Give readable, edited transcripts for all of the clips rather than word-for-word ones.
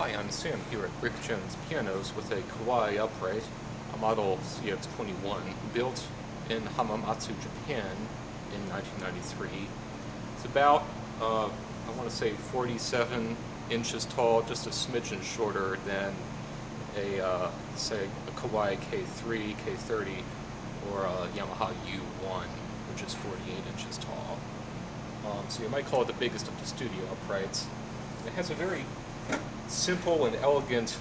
Hi, I'm Sam here at Rick Jones Pianos with a Kawai upright, a model CX-21, built in Hamamatsu, Japan in 1993. It's about, I want to say 47 inches tall, just a smidgen shorter than say, a Kawai K3, K30, or a Yamaha U1, which is 48 inches tall. So you might call it the biggest of the studio uprights. It has a very simple and elegant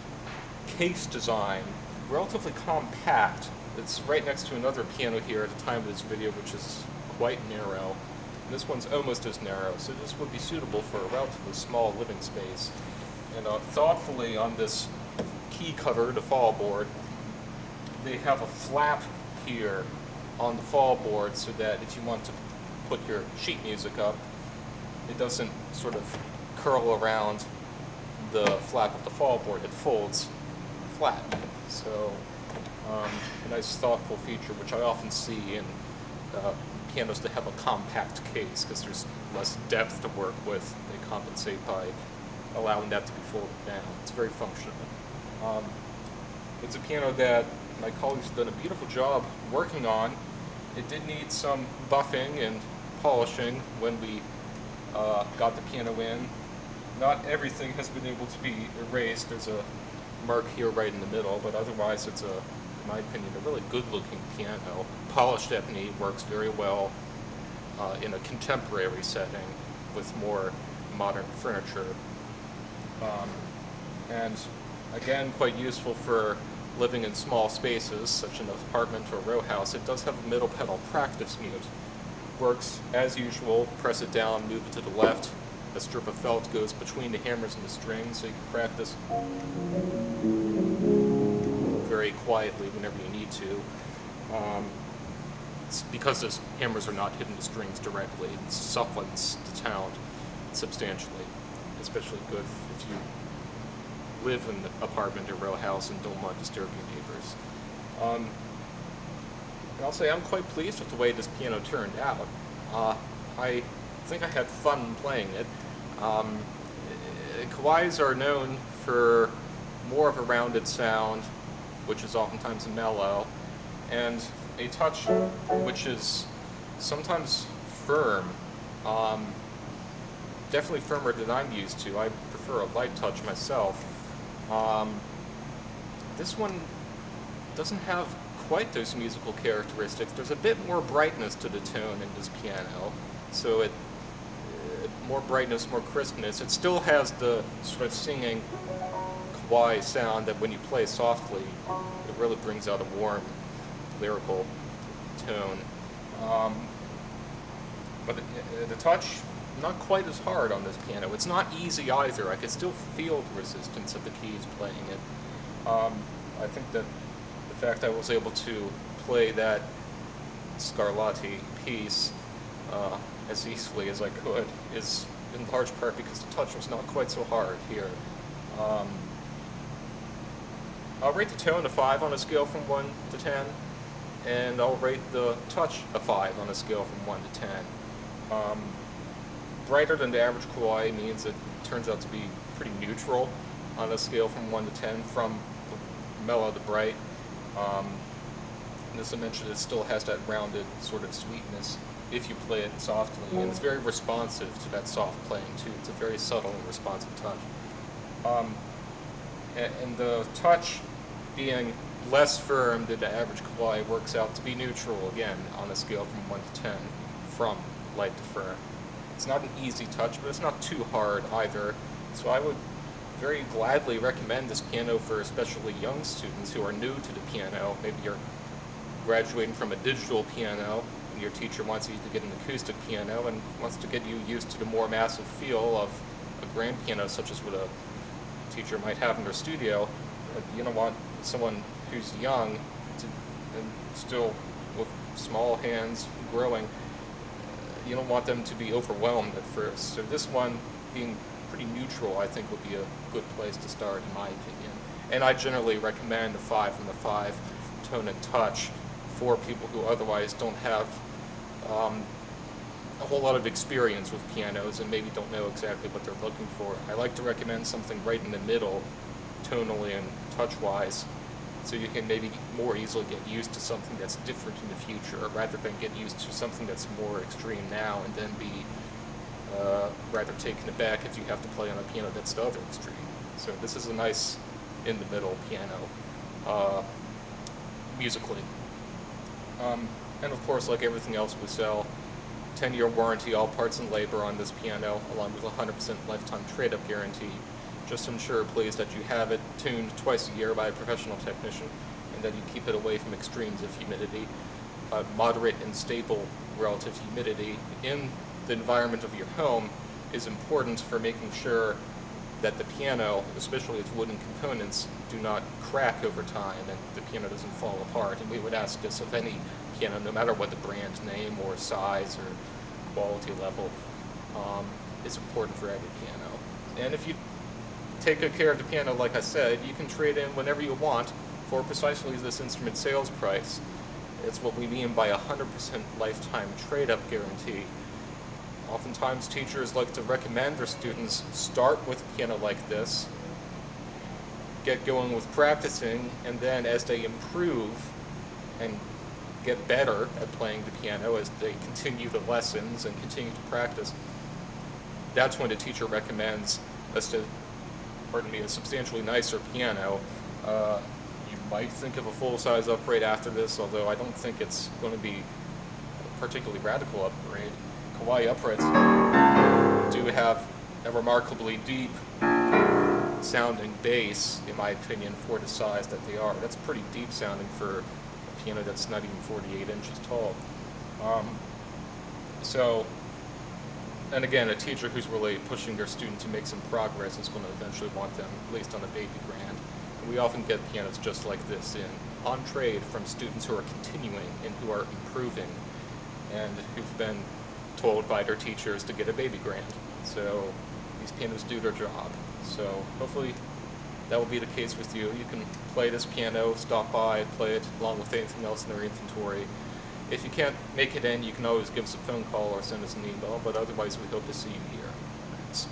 case design, relatively compact. It's right next to another piano here at the time of this video, which is quite narrow. And this one's almost as narrow, so this would be suitable for a relatively small living space. And thoughtfully on this key cover, the fall board, they have a flap here on the fall board so that if you want to put your sheet music up, it doesn't sort of curl around the flap of the fall board. It folds flat. So a nice thoughtful feature which I often see in pianos that have a compact case because there's less depth to work with. They compensate by allowing that to be folded down. It's very functional. It's a piano that my colleagues have done a beautiful job working on. It did need some buffing and polishing when we got the piano in. Not everything has been able to be erased. There's a mark here right in the middle, but otherwise it's in my opinion, a really good-looking piano. Polished ebony works very well in a contemporary setting with more modern furniture. And again, quite useful for living in small spaces, such an apartment or row house. It does have a middle pedal practice mute. Works as usual, press it down, move it to the left. A strip of felt goes between the hammers and the strings, so you can practice very quietly whenever you need to. It's because those hammers are not hitting the strings directly, it softens the sound substantially. Especially good if you live in an apartment or row house and don't want to disturb your neighbors. I'll say I'm quite pleased with the way this piano turned out. I think I had fun playing it. Kawais are known for more of a rounded sound, which is oftentimes mellow, and a touch which is sometimes firm. Definitely firmer than I'm used to. I prefer a light touch myself. This one doesn't have quite those musical characteristics. There's a bit more brightness to the tone in this piano, so more brightness, more crispness. It still has the sort of singing Kawai sound that when you play softly, it really brings out a warm, lyrical tone. But the touch, not quite as hard on this piano. It's not easy either. I can still feel the resistance of the keys playing it. I think that the fact I was able to play that Scarlatti piece as easily as I could is in large part because the touch was not quite so hard here. I'll rate the tone a 5 on a scale from 1 to 10, and I'll rate the touch a 5 on a scale from 1 to 10. Brighter than the average Kawai means it turns out to be pretty neutral on a scale from 1 to 10, from mellow to bright. And as I mentioned, it still has that rounded sort of sweetness if you play it softly, and it's very responsive to that soft playing too. It's a very subtle and responsive touch. And the touch being less firm than the average Kawai works out to be neutral again on a scale from 1 to 10, from light to firm. It's not an easy touch, but it's not too hard either. So I would very gladly recommend this piano for especially young students who are new to the piano. Maybe you're graduating from a digital piano and your teacher wants you to get an acoustic piano and wants to get you used to the more massive feel of a grand piano, such as what a teacher might have in their studio. But you don't want someone who's young and still with small hands growing. You don't want them to be overwhelmed at first. So this one, being pretty neutral, I think would be a good place to start, in my opinion. And I generally recommend a 5 from the 5 tone and touch for people who otherwise don't have a whole lot of experience with pianos and maybe don't know exactly what they're looking for, I like to recommend something right in the middle, tonally and touch-wise, so you can maybe more easily get used to something that's different in the future, rather than get used to something that's more extreme now and then be rather taken aback if you have to play on a piano that's the other extreme. So this is a nice in-the-middle piano, musically. And of course, like everything else we sell, 10-year warranty, all parts and labor on this piano, along with a 100% lifetime trade-up guarantee. Just ensure, please, that you have it tuned twice a year by a professional technician, and that you keep it away from extremes of humidity. Moderate and stable relative humidity in the environment of your home is important for making sure that the piano, especially its wooden components, do not crack over time and the piano doesn't fall apart. And we would ask this of any piano, no matter what the brand name or size or quality level. It's important for every piano. And if you take good care of the piano, like I said, you can trade in whenever you want for precisely this instrument sales price. It's what we mean by a 100% lifetime trade-up guarantee. Oftentimes teachers like to recommend their students start with a piano like this, get going with practicing, and then as they improve and get better at playing the piano, as they continue the lessons and continue to practice, that's when the teacher recommends a substantially nicer piano. You might think of a full-size upgrade after this, although I don't think it's going to be a particularly radical upgrade. Kawai uprights do have a remarkably deep sounding bass, in my opinion, for the size that they are. That's pretty deep sounding for a piano that's not even 48 inches tall. And again, a teacher who's really pushing their student to make some progress is going to eventually want them placed on a baby grand. And we often get pianos just like this on trade from students who are continuing and who are improving and who've been told by their teachers to get a baby grand. So these pianos do their job. So hopefully that will be the case with you. You can play this piano, stop by, play it along with anything else in their inventory. If you can't make it in, you can always give us a phone call or send us an email, but otherwise we hope to see you here. Thanks.